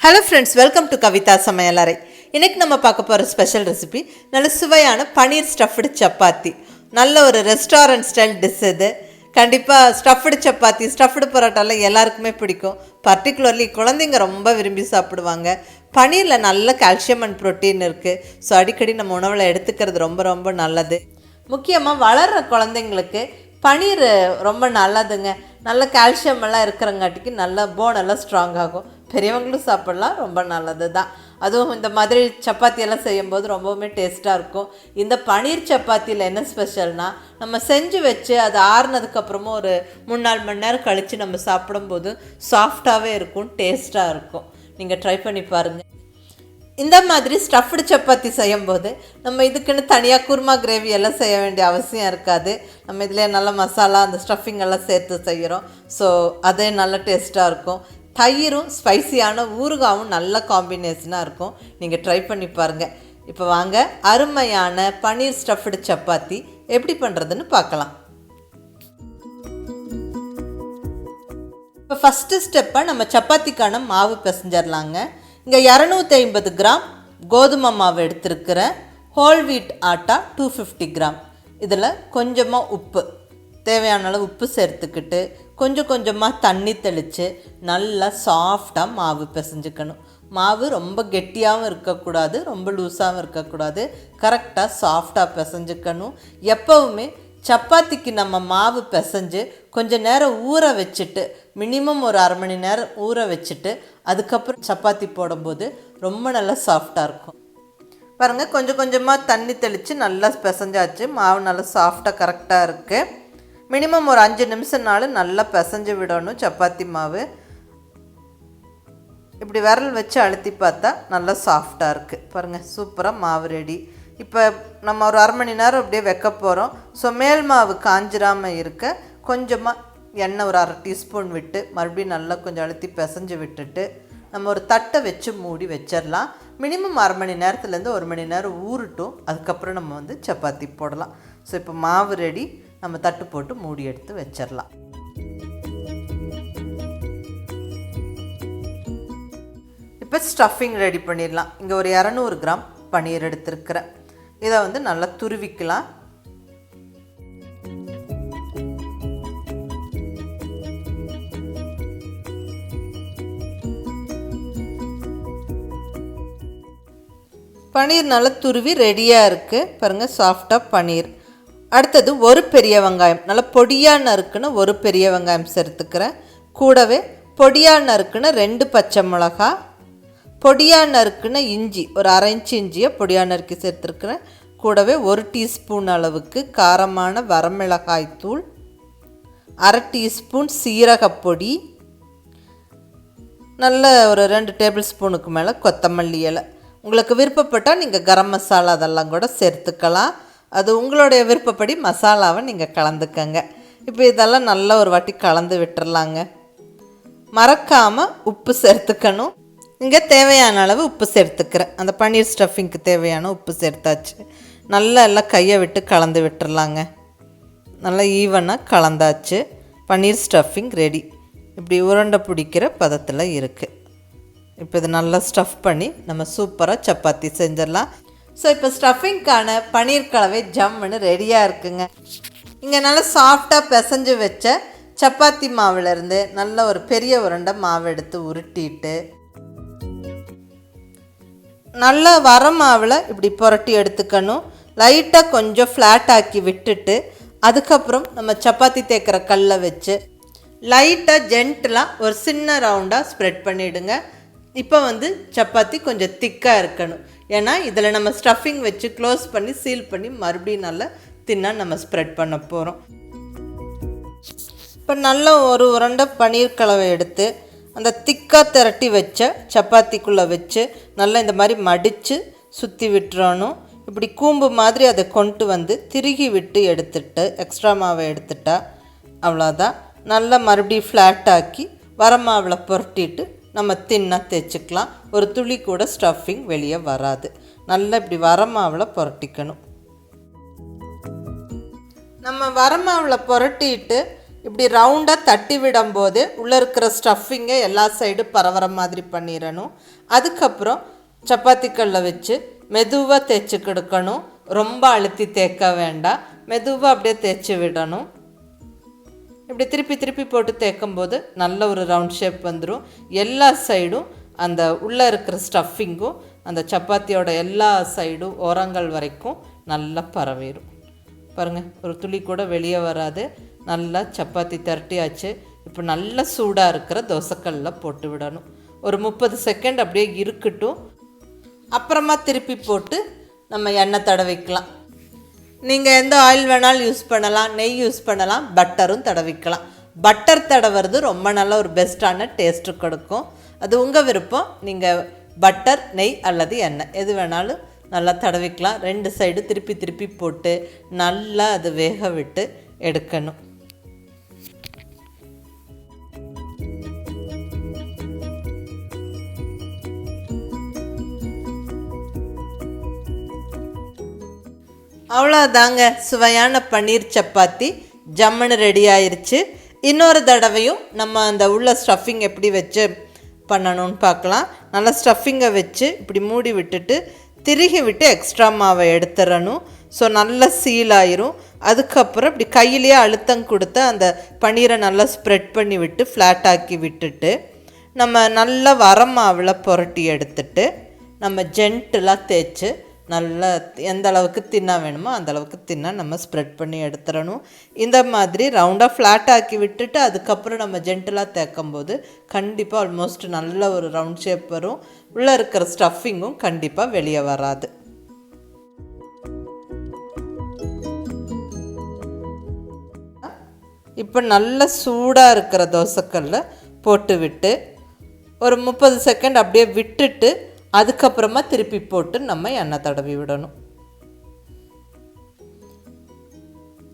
Hello friends, welcome to கவிதாசmayalarai. இன்றைக்கி நம்ம பார்க்க போகிற ஸ்பெஷல் ரெசிபி நல்ல சுவையான பனீர் ஸ்டஃப்டு சப்பாத்தி. நல்ல ஒரு ரெஸ்டாரண்ட் ஸ்டைல் டிஷ் இது. கண்டிப்பாக ஸ்டஃப்டு சப்பாத்தி, ஸ்டஃப்டு பரோட்டாலாம் எல்லாருக்குமே பிடிக்கும். பர்டிகுலர்லி குழந்தைங்க ரொம்ப விரும்பி சாப்பிடுவாங்க. பனீரில் நல்ல கால்சியம் அண்ட் ப்ரோட்டீன் இருக்குது. ஸோ அடிக்கடி நம்ம உணவில் எடுத்துக்கிறது ரொம்ப ரொம்ப நல்லது. முக்கியமாக வளர்கிற குழந்தைங்களுக்கு பனீர் ரொம்ப நல்லதுங்க. நல்ல கால்சியம் எல்லாம் இருக்கிறங்காட்டிக்கு நல்ல போனெல்லாம் ஸ்ட்ராங் ஆகும். பெரியவங்களும் சாப்பிட்லாம், ரொம்ப நல்லது தான். அதுவும் இந்த மாதிரி சப்பாத்தியெல்லாம் செய்யும்போது ரொம்பவுமே டேஸ்ட்டாக இருக்கும். இந்த பனீர் சப்பாத்தியில் என்ன ஸ்பெஷல்னால், நம்ம செஞ்சு வச்சு அது ஆறுனதுக்கப்புறமும் ஒரு 3-4 மணி நேரம் கழித்து நம்ம சாப்பிடும்போது சாஃப்டாகவே இருக்கும், டேஸ்ட்டாக இருக்கும். நீங்கள் ட்ரை பண்ணி பாருங்கள். இந்த மாதிரி ஸ்டஃப்டு சப்பாத்தி செய்யும்போது நம்ம இதுக்குன்னு தனியாக குருமா கிரேவி எல்லாம் செய்ய வேண்டிய அவசியம் இருக்காது. நம்ம இதில் நல்ல மசாலா, அந்த ஸ்டஃபிங் எல்லாம் சேர்த்து செய்கிறோம். ஸோ அதே நல்ல டேஸ்ட்டாக இருக்கும். தயிரும் ஸ்பைசியான ஊறுகாவும் நல்ல காம்பினேஷனாக இருக்கும். நீங்கள் ட்ரை பண்ணி பாருங்கள். இப்போ வாங்க, அருமையான பனீர் ஸ்டஃப்டு சப்பாத்தி எப்படி பண்ணுறதுன்னு பார்க்கலாம். இப்போ ஃபஸ்ட்டு ஸ்டெப்பாக நம்ம சப்பாத்திக்கான மாவு பிசைஞ்சிடலாங்க. இங்கே 250 கிராம் கோதுமை மாவு எடுத்துருக்கிறேன். Whole wheat atta 250 gram. இதில் கொஞ்சமாக உப்பு, தேவையான அளவு உப்பு சேர்த்துக்கிட்டு கொஞ்சம் கொஞ்சமாக தண்ணி தெளித்து நல்லா சாஃப்டாக மாவு பிசைஞ்சுக்கணும். மாவு ரொம்ப கெட்டியாகவும் இருக்கக்கூடாது, ரொம்ப லூஸாகவும் இருக்கக்கூடாது. கரெக்டாக சாஃப்டாக பிசைஞ்சுக்கணும். எப்போவுமே சப்பாத்திக்கு நம்ம மாவு பிசைஞ்சு கொஞ்சம் நேரம் ஊற வச்சுட்டு, மினிமம் ஒரு 1/2 மணி நேரம் ஊற வச்சுட்டு அதுக்கப்புறம் சப்பாத்தி போடும்போது ரொம்ப நல்லா சாஃப்டாக இருக்கும். பாருங்கள், கொஞ்சம் கொஞ்சமாக தண்ணி தெளித்து நல்லா பிசைஞ்சாச்சு. மாவு நல்லா சாஃப்டாக கரெக்டாக இருக்குது. மினிமம் ஒரு 5 நிமிஷம்னாலும் நல்லா பிசைஞ்சு விடணும் சப்பாத்தி மாவு. இப்படி விரல் வச்சு அழுத்தி பார்த்தா நல்லா சாஃப்டாக இருக்குது. பாருங்கள், சூப்பராக மாவு ரெடி. இப்போ நம்ம ஒரு 1/2 மணி நேரம் அப்படியே வைக்க போகிறோம். ஸோ மேல் மாவு காஞ்சிராமல் இருக்க கொஞ்சமாக எண்ணெய் ஒரு 1/2 டீஸ்பூன் விட்டு மறுபடியும் நல்லா கொஞ்சம் அழுத்தி பிசைஞ்சு விட்டுட்டு நம்ம ஒரு தட்டை வச்சு மூடி வச்சிடலாம். மினிமம் 1/2 மணி நேரத்துலேருந்து 1 மணி நேரம் ஊறட்டும். அதுக்கப்புறம் நம்ம சப்பாத்தி போடலாம். ஸோ இப்போ மாவு ரெடி. நம்ம தட்டு போட்டு மூடி எடுத்து வச்சிடலாம். இப்போ ஸ்டஃபிங் ரெடி பண்ணிடலாம். இங்கே ஒரு 200 கிராம் பனீர் எடுத்துருக்கிறேன். இதை நல்லா துருவிக்கலாம். பனீர் நல்லா துருவி ரெடியாக இருக்குது. பாருங்கள், சாஃப்டாக பனீர். அடுத்தது ஒரு பெரிய வெங்காயம், நல்லா பொடியாக நறுக்குன்னு ஒரு பெரிய வெங்காயம் சேர்த்துக்கிறேன். கூடவே பொடியாக நறுக்குன்னு 2 பச்சை மிளகா, பொடியாக நறுக்குன்னு இஞ்சி, ஒரு 1/2 இன்ச்சு இஞ்சியை பொடியாக நறுக்கி சேர்த்துருக்குறேன். கூடவே 1 டீஸ்பூன் அளவுக்கு காரமான வரமிளகாய் தூள், 1/2 டீஸ்பூன் சீரகப்பொடி, நல்ல ஒரு 2 டேபிள் ஸ்பூனுக்கு மேலே கொத்தமல்லி இலை. உங்களுக்கு விருப்பப்பட்டால் நீங்கள் கரம் மசாலா அதெல்லாம் கூட சேர்த்துக்கலாம். அது உங்களுடைய விருப்பப்படி மசாலாவை நீங்கள் கலந்துக்கங்க. இப்போ இதெல்லாம் நல்லா ஒரு வாட்டி கலந்து விட்டுறலாங்க. மறக்காமல் உப்பு சேர்த்துக்கணும். இங்கே தேவையான அளவு உப்பு சேர்த்துக்கிறேன். அந்த பன்னீர் ஸ்டஃபிங்க்கு தேவையான உப்பு சேர்த்தாச்சு. நல்லா எல்லாம் கையை விட்டு கலந்து விட்டுறலாங்க. நல்லா ஈவனாக கலந்தாச்சு. பன்னீர் ஸ்டஃபிங் ரெடி. இப்படி உருண்டை பிடிக்கிற பதத்தில் இருக்குது. இப்போ இது நல்லா ஸ்டஃப் பண்ணி நம்ம சூப்பராக சப்பாத்தி செஞ்சிடலாம். ஸோ இப்போ ஸ்டஃபிங்க்கான பன்னீர் கலவை ஜம்முன்னு ரெடியாக இருக்குங்க. இங்கே நல்லா சாஃப்டாக பிசைஞ்சு வச்ச சப்பாத்தி மாவுலேருந்து நல்ல ஒரு பெரிய உருண்டை மாவு எடுத்து உருட்டிட்டு நல்லா வர மாவில் இப்படி புரட்டி எடுத்துக்கணும். லைட்டாக கொஞ்சம் ஃப்ளாட் ஆக்கி விட்டுட்டு அதுக்கப்புறம் நம்ம சப்பாத்தி தேய்க்கிற கல்லை வச்சு லைட்டாக ஜென்டலாக ஒரு சின்ன ரவுண்டாக ஸ்ப்ரெட் பண்ணிவிடுங்க. இப்போ சப்பாத்தி கொஞ்சம் திக்காக இருக்கணும். ஏன்னா இதில் நம்ம ஸ்டஃபிங் வச்சு க்ளோஸ் பண்ணி சீல் பண்ணி மறுபடியும் நல்லா தின்னா நம்ம ஸ்ப்ரெட் பண்ண போகிறோம். இப்போ நல்லா ஒரு உருண்டை பன்னீர் கலவை எடுத்து அந்த திக்காக திரட்டி வச்ச சப்பாத்திக்குள்ளே வச்சு நல்லா இந்த மாதிரி மடித்து சுற்றி விட்டுறணும். இப்படி கூம்பு மாதிரி அதை கொண்டு திருகி விட்டு எடுத்துட்டு எக்ஸ்ட்ரா மாவை எடுத்துட்டா அவ்வளோதான். நல்லா மறுபடியும் ஃப்ளாட் ஆக்கி வர மாவில் புரட்டிட்டு நம்ம தின்னாக தேய்ச்சிக்கலாம். ஒரு துளி கூட ஸ்டஃபிங் வெளியே வராது. நல்லா இப்படி வர மாவில் புரட்டிக்கணும். நம்ம வர மாவில் புரட்டிட்டு இப்படி ரவுண்டாக தட்டி விடும்போது உள்ளே இருக்கிற ஸ்டஃபிங்கை எல்லா சைடும் பரவற மாதிரி பண்ணிடணும். அதுக்கப்புறம் சப்பாத்தி கல்லை வச்சு மெதுவாக தேய்ச்சி கொடுக்கணும். ரொம்ப அழுத்தி தேய்க்க வேண்டாம், மெதுவாக அப்படியே தேய்ச்சி விடணும். இப்படி திருப்பி திருப்பி போட்டு தேய்க்கும்போது நல்ல ஒரு ரவுண்ட் ஷேப் வந்துடும். எல்லா சைடும் அந்த உள்ளே இருக்கிற ஸ்டஃபிங்கும் அந்த சப்பாத்தியோட எல்லா சைடும் ஓரங்கள் வரைக்கும் நல்லா பரவிடும். பாருங்கள், ஒரு துளி கூட வெளியே வராது. நல்லா சப்பாத்தி திரட்டியாச்சு. இப்போ நல்ல சூடாக இருக்கிற தோசைக்கல்லில் போட்டு விடணும். ஒரு 30 செகண்ட் அப்படியே இருக்கட்டும். அப்புறமா திருப்பி போட்டு நம்ம எண்ணெய் தடவிக்கலாம். நீங்கள் எந்த ஆயில் வேணாலும் யூஸ் பண்ணலாம், நெய் யூஸ் பண்ணலாம், பட்டரும் தடவிக்கலாம். பட்டர் தடவுறது ரொம்ப நல்ல ஒரு பெஸ்ட்டான டேஸ்ட்டு கொடுக்கும். அது உங்கள் விருப்பம். நீங்கள் பட்டர், நெய் அல்லது எண்ணெய் எது வேணாலும் நல்லா தடவிக்கலாம். 2 சைடு திருப்பி திருப்பி போட்டு நல்லா அது வேக விட்டு எடுக்கணும். அவ்வளோதாங்க, சுவையான பன்னீர் சப்பாத்தி ஜம்முன்னு ரெடி ஆயிடுச்சு. இன்னொரு தடவையும் நம்ம அந்த உள்ள ஸ்டஃபிங் எப்படி வச்சு பண்ணணும்னு பார்க்கலாம். நல்லா ஸ்டஃபிங்கை வச்சு இப்படி மூடி விட்டுட்டு திருகி விட்டு எக்ஸ்ட்ரா மாவை எடுத்துடணும். ஸோ நல்லா சீல் ஆயிரும். அதுக்கப்புறம் இப்படி கையிலேயே அழுத்தம் கொடுத்து அந்த பன்னீரை நல்லா ஸ்ப்ரெட் பண்ணி விட்டு ஃப்ளாட் ஆக்கி விட்டுட்டு நம்ம நல்லா வர மாவில் புரட்டி எடுத்துட்டு நம்ம ஜென்டிலாக தேய்ச்சி நல்லா எந்த அளவுக்கு தின்னா வேணுமோ அந்தளவுக்கு தின்னா நம்ம ஸ்ப்ரெட் பண்ணி எடுத்துடணும். இந்த மாதிரி ரவுண்டாக ஃப்ளாட் ஆக்கி விட்டுட்டு அதுக்கப்புறம் நம்ம ஜென்டிலாக தேய்க்கும்போது கண்டிப்பாக ஆல்மோஸ்ட் நல்ல ஒரு ரவுண்ட் ஷேப் வரும். உள்ளே இருக்கிற ஸ்டஃபிங்கும் கண்டிப்பாக வெளியே வராது. இப்போ நல்ல சூடாக இருக்கிற தோசைக்கல்ல போட்டு விட்டு ஒரு 30 செகண்ட் அப்படியே விட்டுட்டு அதுக்கப்புறமா திருப்பி போட்டு நம்ம எண்ணெய் தடவி விடணும்.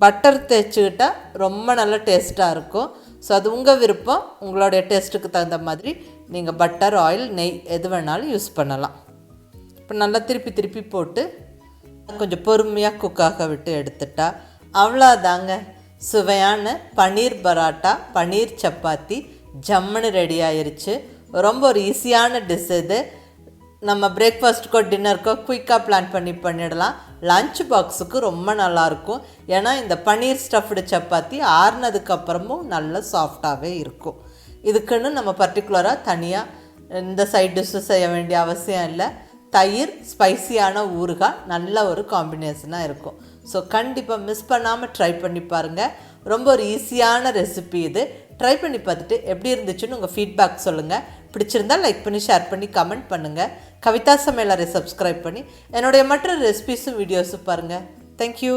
பட்டர் தேய்ச்சிக்கிட்டால் ரொம்ப நல்ல டேஸ்ட்டாக இருக்கும். ஸோ அது உங்கள் விருப்பம். உங்களுடைய டேஸ்ட்டுக்கு தகுந்த மாதிரி நீங்கள் பட்டர், ஆயில், நெய் எது வேணாலும் யூஸ் பண்ணலாம். இப்போ நல்லா திருப்பி திருப்பி போட்டு கொஞ்சம் பொறுமையாக குக்காக விட்டு எடுத்துட்டா அவ்வளோதாங்க, சுவையான பன்னீர் பராட்டா, பன்னீர் சப்பாத்தி ஜம்முன்னு ரெடி ஆயிடுச்சு. ரொம்ப ஒரு ஈஸியான டிஷ் இது. நம்ம பிரேக்ஃபாஸ்ட்டுக்கோ டின்னருக்கோ குயிக்காக பிளான் பண்ணி பண்ணிடலாம். லஞ்ச் பாக்ஸுக்கு ரொம்ப நல்லாயிருக்கும். ஏன்னா இந்த பன்னீர் ஸ்டஃப்டு சப்பாத்தி ஆறுனதுக்கப்புறமும் நல்ல சாஃப்டாகவே இருக்கும். இதுக்குன்னு நம்ம பர்டிகுலராக தனியாக இந்த சைட் டிஷ்ஷு செய்ய வேண்டிய அவசியம் இல்லை. தயிர், ஸ்பைசியான ஊறுகாய் நல்ல ஒரு காம்பினேஷனாக இருக்கும். ஸோ கண்டிப்பாக மிஸ் பண்ணாமல் ட்ரை பண்ணி பாருங்கள். ரொம்ப ஒரு ஈஸியான ரெசிபி இது. ட்ரை பண்ணி பார்த்துட்டு எப்படி இருந்துச்சுன்னு உங்கள் ஃபீட்பேக் சொல்லுங்கள். பிடிச்சிருந்தால் லைக் பண்ணி, ஷேர் பண்ணி, கமெண்ட் பண்ணுங்கள். கவிதா சமையலறை சப்ஸ்கிரைப் பண்ணி என்னுடைய மற்ற ரெசிபிஸும் வீடியோஸும் பாருங்கள். தேங்க்யூ.